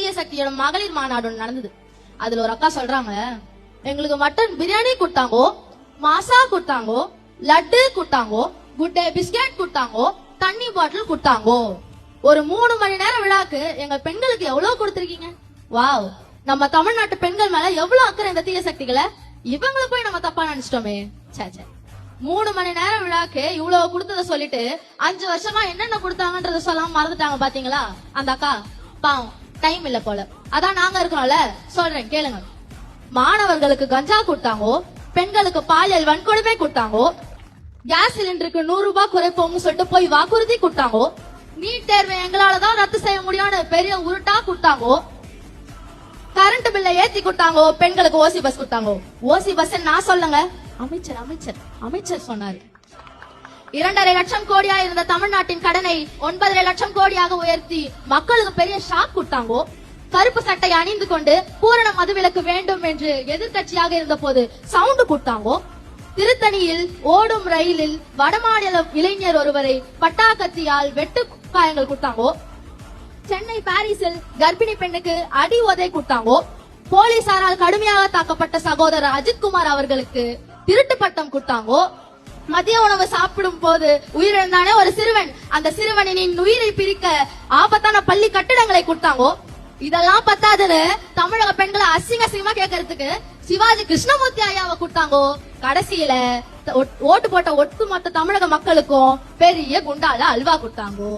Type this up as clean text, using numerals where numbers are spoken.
தீய சக்தியோட மகளிர் மாநாடு நடந்தது. அதுல ஒரு அக்கா சொல்றாங்க, எங்களுக்கு மட்டன் பிரியாணி கொடுத்தாங்கோ, மாசா கொடுத்தாங்கோ, லட்டு கொடுத்தாங்கோ, குட் டே பிஸ்கெட் கொடுத்தாங்கோ, தண்ணி பாட்டில் கொடுத்தாங்கோ. ஒரு 3 மணி நேரம் விழாக்கு எங்க பெண்களுக்கு எவ்வளவு கொடுத்திருக்கீங்க. வாவ், நம்ம தமிழ்நாட்டு பெண்கள் மேல எவ்வளவு அக்கறை இந்த தீய சக்திகளை. இவங்களை போய் நம்ம தப்பா நினைச்சிட்டோமே. சே 3 மணி நேரம் விழாக்கு இவ்வளவு கொடுத்தத சொல்லிட்டு 5 வருஷமா என்னென்ன கொடுத்தாங்கன்றத சொல்லாம மறந்துட்டாங்க பாத்தீங்களா அந்த அக்கா. பாவம், டைம் இல்ல போல. அதான் நாங்க இருக்கோம்ல, சொல்றேன் கேளுங்க. மாணவர்களுக்கு கஞ்சா கொடுத்தாங்கோ, பெண்களுக்கு பாலியல் வன்கொடுமை கொடுத்தாங்கோ, கேஸ் சிலிண்டருக்கு 100 ரூபாய் குறைப்போம்னு சொல்லிட்டு போய் வாக்குறுதி கொடுத்தாங்கோ, நீட் தேர்வை எங்களாலதான் ரத்து செய்ய முடியும்னு பெரிய உருட்டா கொடுத்தாங்கோ, கரண்ட் பில்ல ஏத்தி கொடுத்தாங்கோ, பெண்களுக்கு ஓசி பஸ் கொடுத்தாங்கோ. ஓசி பஸ் நான் சொல்லுங்க, அமைச்சர் சொன்னாரு. 2.5 லட்சம் கோடியா இருந்த தமிழ்நாட்டின் கடனை 9.5 லட்சம் கோடியாக உயர்த்தி மக்களுக்கு பெரிய ஷாக் கொடுத்தாங்கோ. கருப்பு சட்டை அணிந்து கொண்டு பூரண மதுவிலக்கு வேண்டும் என்று எதிர்கட்சியாக இருந்த போது சவுண்ட் கொடுத்தாங்கோ. திருத்தணியில் ஓடும் ரயிலில் வடமாநில இளைஞர் ஒருவரை பட்டாக்கத்தியால் வெட்டு காயங்கள் கொடுத்தாங்கோ. சென்னை பாரிஸில் கர்ப்பிணி பெண்ணுக்கு அடி உதை கொடுத்தாங்கோ. போலீசாரால் கடுமையாக தாக்கப்பட்ட சகோதரர் அஜித்குமார் அவர்களுக்கு திருட்டு பட்டம் கொடுத்தாங்கோ. மதிய உணவு சாப்பிடும் போது உயிரிழந்தானே ஒரு சிறுவன், அந்த சிறுவனின் உயிரை பிரிக்க ஆபத்தான பள்ளி கட்டிடங்களை கொடுத்தாங்கோ. இதெல்லாம் பத்தாதுன்னு தமிழக பெண்களை அசிங்கமா கேட்கறதுக்கு சிவாஜி கிருஷ்ணமூர்த்தி ஐயாவை கொடுத்தாங்கோ. கடைசியில ஓட்டு போட்ட ஒட்டுமொத்த தமிழக மக்களுக்கும் பெரிய குண்டால அல்வா கொடுத்தாங்கோ.